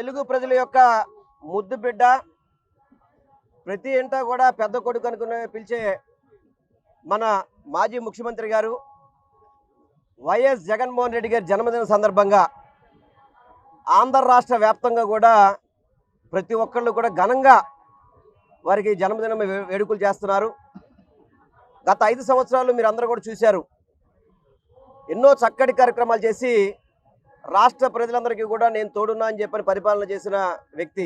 తెలుగు ప్రజల యొక్క ముద్దు బిడ్డ, ప్రతి ఇంట కూడా పెద్ద కొడుకు అనుకునే పిలిచే మన మాజీ ముఖ్యమంత్రి గారు వైఎస్ జగన్మోహన్ రెడ్డి గారి జన్మదిన సందర్భంగా ఆంధ్ర రాష్ట్ర వ్యాప్తంగా కూడా ప్రతి ఒక్కళ్ళు కూడా ఘనంగా వారికి జన్మదిన వేడుకలు చేస్తున్నారు. గత 5 సంవత్సరాలు మీరు అందరూ కూడా చూశారు. ఎన్నో చక్కటి కార్యక్రమాలు చేసి రాష్ట్ర ప్రజలందరికీ కూడా నేను తోడున్నా అని చెప్పని పరిపాలన చేసిన వ్యక్తి.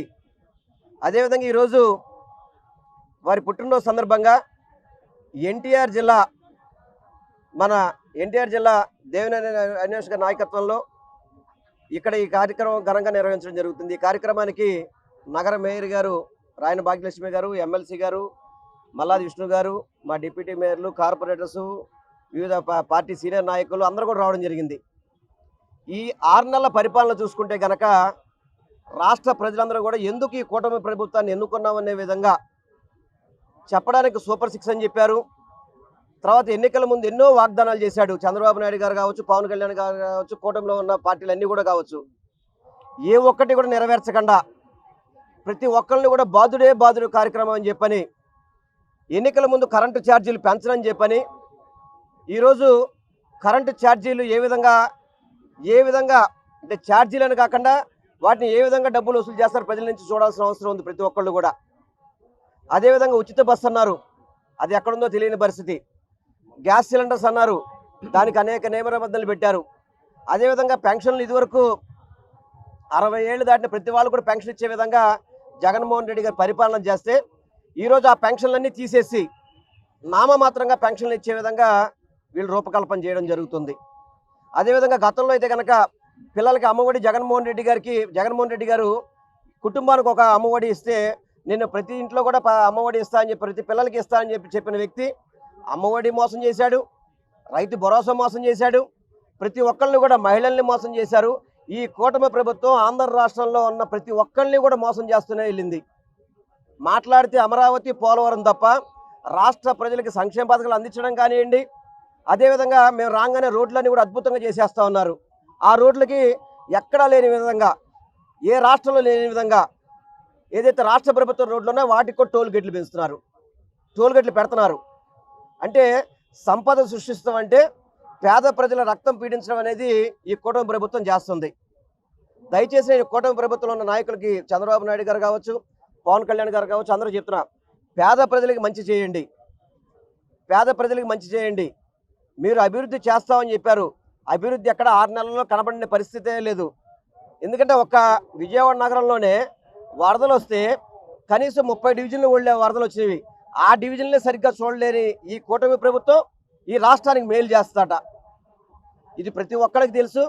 అదేవిధంగా ఈరోజు వారి పుట్టినరోజు సందర్భంగా ఎన్టీఆర్ జిల్లా దేవినేని అవినాష్ గారి నాయకత్వంలో ఇక్కడ ఈ కార్యక్రమం ఘనంగా నిర్వహించడం జరుగుతుంది. ఈ కార్యక్రమానికి నగర మేయర్ గారు రాయన భాగ్యలక్ష్మి గారు, ఎమ్మెల్సీ గారు మల్లాది విష్ణు గారు, మా డిప్యూటీ మేయర్లు, కార్పొరేటర్సు, వివిధ పార్టీ సీనియర్ నాయకులు అందరూ కూడా రావడం జరిగింది. ఈ 6 నెలల పరిపాలన చూసుకుంటే గనక రాష్ట్ర ప్రజలందరూ కూడా ఎందుకు ఈ కూటమి ప్రభుత్వాన్ని ఎన్నుకున్నామనే విధంగా చెప్పడానికి సూపర్ 6 అని చెప్పారు. తర్వాత ఎన్నికల ముందు ఎన్నో వాగ్దానాలు చేశాడు. చంద్రబాబు నాయుడు గారు కావచ్చు, పవన్ కళ్యాణ్ గారు కావచ్చు, కూటమిలో ఉన్న పార్టీలు అన్నీ కూడా కావచ్చు, ఏ ఒక్కటి కూడా నెరవేర్చకుండా ప్రతి ఒక్కరిని కూడా బాధుడు కార్యక్రమం అని చెప్పని, ఎన్నికల ముందు కరెంటు ఛార్జీలు పెంచనని చెప్పని, ఈరోజు కరెంటు ఛార్జీలు ఏ విధంగా అంటే ఛార్జీలను కాకుండా వాటిని ఏ విధంగా డబ్బులు వసూలు చేస్తారు ప్రజల నుంచి చూడాల్సిన అవసరం ఉంది ప్రతి ఒక్కళ్ళు కూడా. అదేవిధంగా ఉచిత బస్సు అన్నారు, అది ఎక్కడుందో తెలియని పరిస్థితి. గ్యాస్ సిలిండర్స్ అన్నారు, దానికి అనేక నియమ నిబంధనలు పెట్టారు. అదేవిధంగా పెన్షన్లు ఇదివరకు 60 ఏళ్ళు దాటిన ప్రతి వాళ్ళు కూడా పెన్షన్ ఇచ్చే విధంగా జగన్మోహన్ రెడ్డి గారు పరిపాలన చేస్తే ఈరోజు ఆ పెన్షన్లన్నీ తీసేసి నామమాత్రంగా పెన్షన్లు ఇచ్చే విధంగా వీళ్ళు రూపకల్పన చేయడం జరుగుతుంది. అదేవిధంగా గతంలో అయితే కనుక పిల్లలకి అమ్మఒడి జగన్మోహన్ రెడ్డి గారు కుటుంబానికి ఒక అమ్మఒడి ఇస్తే నేను ప్రతి ఇంట్లో కూడా అమ్మఒడి ఇస్తా అని చెప్పి, ప్రతి పిల్లలకి ఇస్తా అని చెప్పిన వ్యక్తి అమ్మఒడి మోసం చేశాడు, రైతు భరోసా మోసం చేశాడు, ప్రతి ఒక్కరిని కూడా మహిళల్ని మోసం చేశారు. ఈ కూటమి ప్రభుత్వం ఆంధ్ర రాష్ట్రంలో ఉన్న ప్రతి ఒక్కరిని కూడా మోసం చేస్తూనే వెళ్ళింది. మాట్లాడితే అమరావతి, పోలవరం తప్ప రాష్ట్ర ప్రజలకి సంక్షేమ పథకాలు అందించడం కానివ్వండి, అదేవిధంగా మేము రాగానే రోడ్లన్నీ కూడా అద్భుతంగా చేసేస్తూ ఉన్నారు. ఆ రోడ్లకి ఎక్కడా లేని విధంగా, ఏ రాష్ట్రంలో లేని విధంగా ఏదైతే రాష్ట్ర ప్రభుత్వం రోడ్లు ఉన్నాయో వాటికి కూడా టోల్ గేట్లు పెడుతున్నారు. అంటే సంపద సృష్టిస్తామంటే పేద ప్రజల రక్తం పీడించడం అనేది ఈ కూటమి ప్రభుత్వం చేస్తుంది. దయచేసి నేను కూటమి ప్రభుత్వంలో ఉన్న నాయకులకి, చంద్రబాబు నాయుడు గారు కావచ్చు, పవన్ కళ్యాణ్ గారు కావచ్చు, అందరూ చెప్తున్నా, పేద ప్రజలకి మంచి చేయండి. మీరు అభివృద్ధి చేస్తామని చెప్పారు. అభివృద్ధి ఎక్కడ 6 నెలల్లో కనబడిన పరిస్థితే లేదు. ఎందుకంటే ఒక్క విజయవాడ నగరంలోనే వరదలు వస్తే కనీసం 30 డివిజన్లు వెళ్ళే వరదలు వచ్చినవి. ఆ డివిజన్లే సరిగ్గా చూడలేని ఈ కూటమి ప్రభుత్వం ఈ రాష్ట్రానికి మేలు చేస్తాట. ఇది ప్రతి ఒక్కరికి తెలుసు.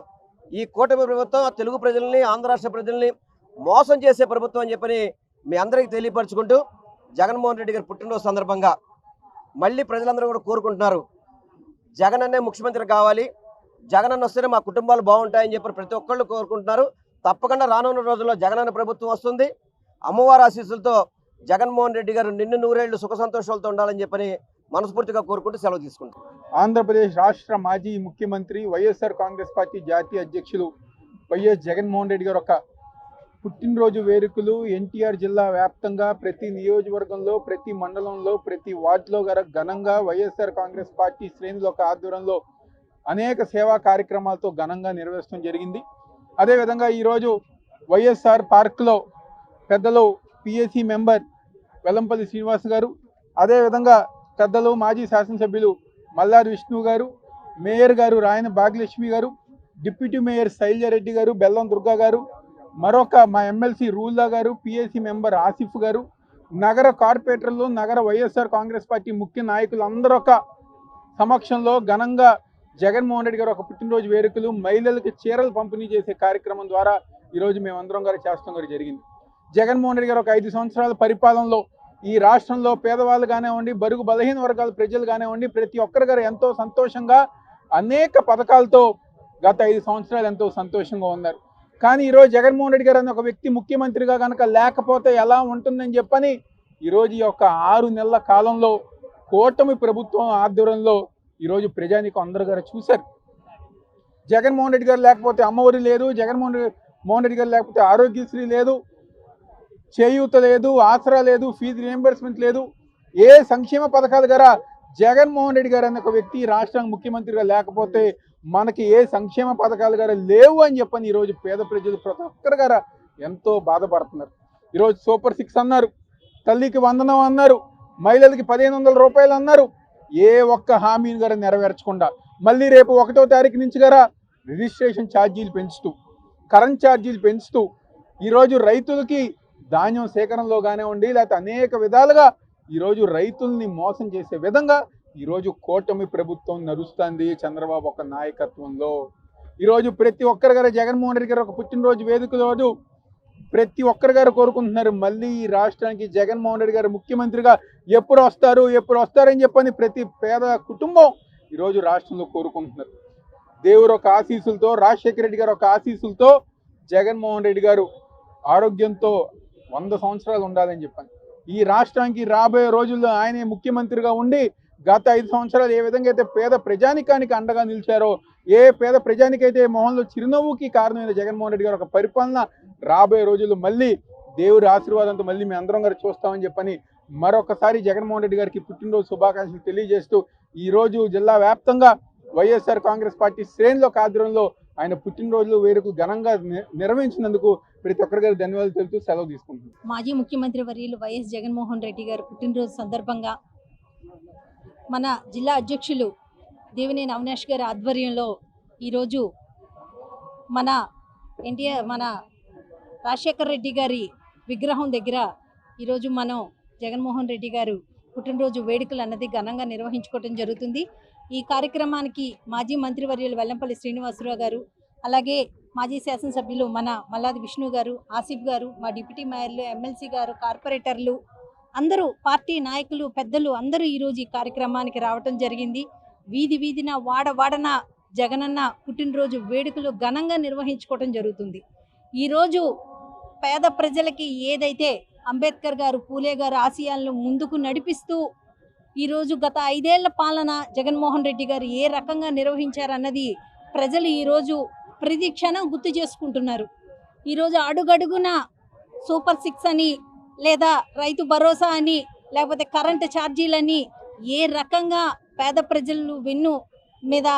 ఈ కూటమి ప్రభుత్వం తెలుగు ప్రజల్ని, ఆంధ్ర రాష్ట్ర ప్రజల్ని మోసం చేసే ప్రభుత్వం అని చెప్పని మీ అందరికీ తెలియపరచుకుంటూ, జగన్మోహన్ రెడ్డి గారి పుట్టినరోజు సందర్భంగా మళ్ళీ ప్రజలందరూ కూడా కోరుకుంటున్నారు, జగన్ అనే ముఖ్యమంత్రి కావాలి, జగన్ అన్న వస్తేనే మా కుటుంబాలు బాగుంటాయని చెప్పి ప్రతి ఒక్కళ్ళు కోరుకుంటున్నారు. తప్పకుండా రానున్న రోజుల్లో జగన్ అన్న ప్రభుత్వం వస్తుంది. అమ్మవారి ఆశీస్సులతో జగన్మోహన్ రెడ్డి గారు నిన్ను 100 ఏళ్ళు సుఖ సంతోషాలతో ఉండాలని చెప్పని మనస్ఫూర్తిగా కోరుకుంటూ సెలవు తీసుకుంటాం. ఆంధ్రప్రదేశ్ రాష్ట్ర మాజీ ముఖ్యమంత్రి, వైఎస్ఆర్ కాంగ్రెస్ పార్టీ జాతీయ అధ్యక్షులు వైఎస్ జగన్మోహన్ రెడ్డి గారు ఒక పుట్టినరోజు వేడుకలు ఎన్టీఆర్ జిల్లా వ్యాప్తంగా ప్రతి నియోజకవర్గంలో, ప్రతి మండలంలో, ప్రతి వార్డులో ఘనంగా వైఎస్ఆర్ కాంగ్రెస్ పార్టీ శ్రేణుల యొక్క ఆధ్వర్యంలో అనేక సేవా కార్యక్రమాలతో ఘనంగా నిర్వహించడం జరిగింది. అదేవిధంగా ఈరోజు వైఎస్ఆర్ పార్క్లో పెద్దలు పిఎస్సి మెంబర్ వెల్లంపల్లి శ్రీనివాస్ గారు, అదేవిధంగా పెద్దలు మాజీ శాసనసభ్యులు మల్లాది విష్ణు గారు, మేయర్ గారు రాయన భాగ్యలక్ష్మి గారు, డిప్యూటీ మేయర్ శైలజారెడ్డి గారు, బెల్లం దుర్గా గారు, మరొక మా ఎమ్మెల్సీ రూల్లా గారు, పిఎస్సి మెంబర్ ఆసిఫ్ గారు, నగర కార్పొరేటర్లు, నగర వైఎస్ఆర్ కాంగ్రెస్ పార్టీ ముఖ్య నాయకులు అందరూ ఒక సమక్షంలో ఘనంగా జగన్మోహన్ రెడ్డి గారు ఒక పుట్టినరోజు వేడుకలు, మహిళలకు చీరలు పంపిణీ చేసే కార్యక్రమం ద్వారా ఈరోజు మేమందరం గారు చేస్తాం గారు జరిగింది. జగన్మోహన్ రెడ్డి గారు ఒక 5 సంవత్సరాల పరిపాలనలో ఈ రాష్ట్రంలో పేదవాళ్ళు కానివ్వండి, బడుగు బలహీన వర్గాల ప్రజలు కానివ్వండి, ప్రతి ఒక్కరి గారు ఎంతో సంతోషంగా అనేక పథకాలతో గత 5 సంవత్సరాలు ఎంతో సంతోషంగా ఉన్నారు. కానీ ఈరోజు జగన్మోహన్ రెడ్డి గారు అనే ఒక వ్యక్తి ముఖ్యమంత్రిగా కనుక లేకపోతే ఎలా ఉంటుందని చెప్పని ఈరోజు ఈ యొక్క 6 నెలల కాలంలో కూటమి ప్రభుత్వం ఆధ్వర్యంలో ఈరోజు ప్రజానీకం అందరూ గారు చూశారు. జగన్మోహన్ రెడ్డి గారు లేకపోతే అమ్మఒడి లేదు, జగన్మోహన్ రెడ్డి మోహన్ రెడ్డి గారు లేకపోతే ఆరోగ్యశ్రీ లేదు, చేయూత లేదు, ఆసరా లేదు, ఫీజు రియంబర్స్మెంట్ లేదు. ఏ సంక్షేమ పథకాలు గారా జగన్మోహన్ రెడ్డి గారు అనే ఒక వ్యక్తి రాష్ట్రానికి ముఖ్యమంత్రిగా లేకపోతే మనకి ఏ సంక్షేమ పథకాలు గారా లేవు అని చెప్పని ఈరోజు పేద ప్రజలు ప్రతి ఒక్కరు గారా ఎంతో బాధపడుతున్నారు. ఈరోజు సూపర్ 6 అన్నారు, తల్లికి వందనం అన్నారు, మహిళలకి 1500 రూపాయలు అన్నారు. ఏ ఒక్క హామీని గారా నెరవేర్చకుండా మళ్ళీ రేపు 1వ తారీఖు నుంచి గారా రిజిస్ట్రేషన్ ఛార్జీలు పెంచుతూ, కరెంట్ ఛార్జీలు పెంచుతూ ఈరోజు రైతులకి ధాన్యం సేకరణలో కానివ్వండి, లేకపోతే అనేక విధాలుగా ఈరోజు రైతుల్ని మోసం చేసే విధంగా ఈరోజు కూటమి ప్రభుత్వం నడుస్తుంది చంద్రబాబు ఒక నాయకత్వంలో. ఈరోజు ప్రతి ఒక్కరి గారు జగన్మోహన్ రెడ్డి గారు ఒక పుట్టినరోజు వేడుక రోజు ప్రతి ఒక్కరి గారు కోరుకుంటున్నారు మళ్ళీ ఈ రాష్ట్రానికి జగన్మోహన్ రెడ్డి గారు ముఖ్యమంత్రిగా ఎప్పుడు వస్తారని చెప్పని ప్రతి పేద కుటుంబం ఈరోజు రాష్ట్రంలో కోరుకుంటున్నారు. దేవుడు ఒక ఆశీస్సులతో, రాజశేఖర రెడ్డి గారు ఒక ఆశీస్సులతో జగన్మోహన్ రెడ్డి గారు ఆరోగ్యంతో 100 సంవత్సరాలు ఉండాలని చెప్పాను. ఈ రాష్ట్రానికి రాబోయే రోజుల్లో ఆయనే ముఖ్యమంత్రిగా ఉండి గత 5 సంవత్సరాలు ఏ విధంగా అయితే పేద ప్రజానికానికి అండగా నిలిచారో, ఏ పేద ప్రజానికైతే మొహంలో చిరునవ్వుకి కారణమైన జగన్మోహన్ రెడ్డి గారు ఒక పరిపాలన రాబోయే రోజుల్లో మళ్ళీ దేవుడి ఆశీర్వాదంతో మళ్ళీ మీ అందరం గారు చూస్తామని చెప్పని మరొకసారి జగన్మోహన్ రెడ్డి గారికి పుట్టినరోజు శుభాకాంక్షలు తెలియజేస్తూ ఈరోజు జిల్లా వ్యాప్తంగా వైఎస్ఆర్ కాంగ్రెస్ పార్టీ శ్రేణుల ఆధ్వర్యంలో ఆయన పుట్టినరోజు వేడుకలు ఘనంగా నిర్వహించినందుకు ప్రతి ఒక్కరి గారు ధన్యవాదాలు తెలుపుతూ సెలవు తీసుకుంటున్నాను. మాజీ ముఖ్యమంత్రి వర్యులు వైఎస్ జగన్మోహన్ రెడ్డి గారు పుట్టినరోజు సందర్భంగా మన జిల్లా అధ్యక్షులు దేవినేని అవినాష్ గారి ఆధ్వర్యంలో ఈరోజు మన రాజశేఖర రెడ్డి గారి విగ్రహం దగ్గర ఈరోజు మనం జగన్మోహన్ రెడ్డి గారు పుట్టినరోజు వేడుకలు అన్నది ఘనంగా నిర్వహించుకోవడం జరుగుతుంది. ఈ కార్యక్రమానికి మాజీ మంత్రివర్యులు వెల్లంపల్లి శ్రీనివాసరావు గారు, అలాగే మాజీ శాసనసభ్యులు మన మల్లాది విష్ణు గారు, ఆసిఫ్ గారు, మా డిప్యూటీ మేయర్లు, ఎమ్మెల్సీ గారు, కార్పొరేటర్లు అందరూ, పార్టీ నాయకులు, పెద్దలు అందరూ ఈరోజు ఈ కార్యక్రమానికి రావటం జరిగింది. వీధి వీధిన వాడవాడన జగనన్న పుట్టినరోజు వేడుకలు ఘనంగా నిర్వహించుకోవడం జరుగుతుంది. ఈరోజు పేద ప్రజలకి ఏదైతే అంబేద్కర్ గారు, పూలే గారు ఆశయాలను ముందుకు నడిపిస్తూ ఈరోజు గత 5 ఏళ్ల పాలన జగన్మోహన్ రెడ్డి గారు ఏ రకంగా నిర్వహించారన్నది ప్రజలు ఈరోజు ప్రతి క్షణం గుర్తు చేసుకుంటున్నారు. ఈరోజు అడుగడుగున సూపర్ 6 అని, లేదా రైతు భరోసా అని, లేకపోతే కరెంటు ఛార్జీలని ఏ రకంగా పేద ప్రజలు వెన్ను మీద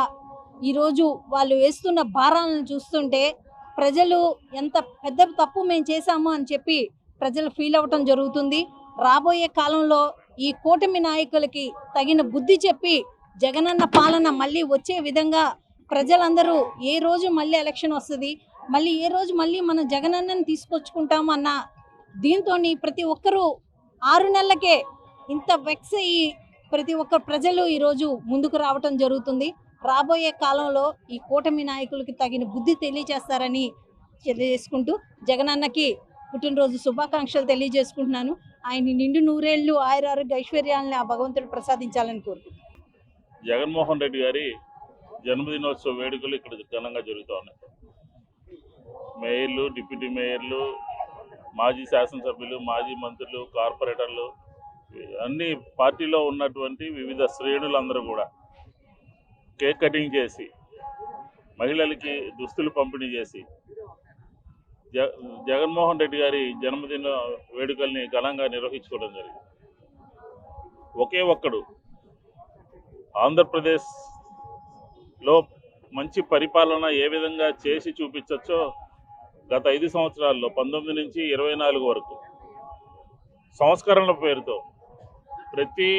ఈరోజు వాళ్ళు వేస్తున్న భారాలను చూస్తుంటే ప్రజలు ఎంత పెద్ద తప్పు మేము చేశాము అని చెప్పి ప్రజలు ఫీల్ అవ్వటం జరుగుతుంది. రాబోయే కాలంలో ఈ కూటమి నాయకులకి తగిన బుద్ధి చెప్పి జగనన్న పాలన మళ్ళీ వచ్చే విధంగా ప్రజలందరూ ఏ రోజు మళ్ళీ ఎలక్షన్ వస్తుంది, మళ్ళీ ఏ రోజు మళ్ళీ మనం జగనన్నని తీసుకొచ్చుకుంటాము అన్న దీంతో ప్రతి ఒక్కరూ 6 నెలలకే ఇంత వెక్స్ అయ్యి ప్రతి ఒక్క ప్రజలు ఈరోజు ముందుకు రావటం జరుగుతుంది. రాబోయే కాలంలో ఈ కూటమి నాయకులకి తగిన బుద్ధి తెలియజేస్తారని తెలియజేసుకుంటూ జగనన్నకి పుట్టినరోజు శుభాకాంక్షలు తెలియజేసుకుంటున్నాను. ఆయన నిండు 100 ఏళ్ళు ఆయురారోగ్య ఐశ్వర్యాలని ఆ భగవంతుడు ప్రసాదించాలని కోరుకుంటున్నాను. జగన్మోహన్ రెడ్డి గారి జన్మదినోత్సవ వేడుకలు ఇక్కడ ఘనంగా జరుగుతూ ఉన్నాయి. మేయర్లు, డిప్యూటీ మేయర్లు, మాజీ శాసనసభ్యులు, మాజీ మంత్రులు, కార్పొరేటర్లు, అన్ని పార్టీలో ఉన్నటువంటి వివిధ శ్రేణులందరూ కూడా కేక్ కటింగ్ చేసి, మహిళలకి దుస్తులు పంపిణీ చేసి జగన్మోహన్ రెడ్డి గారి జన్మదిన వేడుకల్ని ఘనంగా నిర్వహించుకోవడం జరిగింది. ఒకే ఒక్కడు ఆంధ్రప్రదేశ్లో మంచి పరిపాలన ఏ విధంగా చేసి చూపించచ్చో గత 5 సంవత్సరాల్లో 19 నుంచి 24 వరకు సంస్కరణల పేరుతో ప్రతి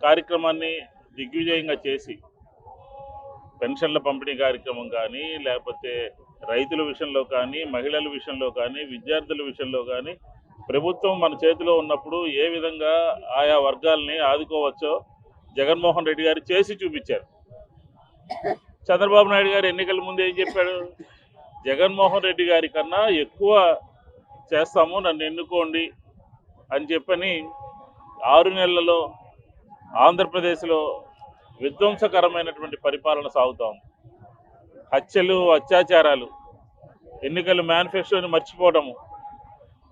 కార్యక్రమాన్ని దిగ్విజయంగా చేసి, పెన్షన్ల పంపిణీ కార్యక్రమం కానీ, లేకపోతే రైతుల విషయంలో కానీ, మహిళల విషయంలో కానీ, విద్యార్థుల విషయంలో కానీ ప్రభుత్వం మన చేతిలో ఉన్నప్పుడు ఏ విధంగా ఆయా వర్గాల్ని ఆదుకోవచ్చో జగన్మోహన్ రెడ్డి గారు చేసి చూపించారు. చంద్రబాబు నాయుడు గారు ఎన్నికల ముందు ఏం చెప్పాడు? జగన్మోహన్ రెడ్డి గారి కన్నా ఎక్కువ చేస్తాము, నన్ను ఎన్నుకోండి అని చెప్పని 6 నెలలలో ఆంధ్రప్రదేశ్లో విధ్వంసకరమైనటువంటి పరిపాలన సాగుతాం. హత్యలు, అత్యాచారాలు, ఎన్నికల మేనిఫెస్టోని మర్చిపోవడము,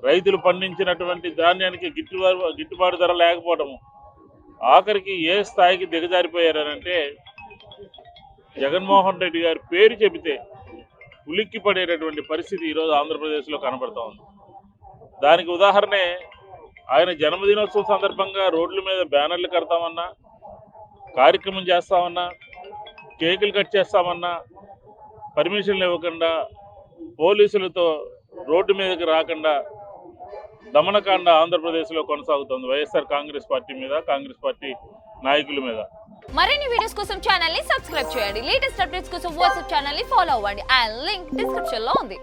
రైతులు పండించినటువంటి ధాన్యానికి గిట్టుబాటు ధర లేకపోవడము, ఆఖరికి ఏ స్థాయికి దిగజారిపోయారనంటే జగన్మోహన్ రెడ్డి గారి పేరు చెబితే ఉలిక్కి పడేటటువంటి పరిస్థితి ఈరోజు ఆంధ్రప్రదేశ్లో కనబడుతూ ఉంది. దానికి ఉదాహరణే ఆయన జన్మదినోత్సవం సందర్భంగా రోడ్ల మీద బ్యానర్లు కడతామన్నా, కార్యక్రమం చేస్తామన్నా, కేకులు కట్ చేస్తామన్నా పర్మిషన్లు ఇవ్వకుండా, పోలీసులతో రోడ్డు మీదకి రాకుండా దమనకాండ ఆంధ్రప్రదేశ్లో కొనసాగుతోంది వైఎస్ఆర్ కాంగ్రెస్ పార్టీ మీద, కాంగ్రెస్ పార్టీ నాయకుల మీద. మరిన్ని వీడియోస్ కోసం ఛానల్ ని సబ్స్క్రైబ్ చేయండి. లేటెస్ట్ అప్డేట్స్ కోసం వాట్సాప్ ఛానల్ ని ఫాలో అవ్వండి. ఆ లింక్ డిస్క్రిప్షన్ లో ఉంది.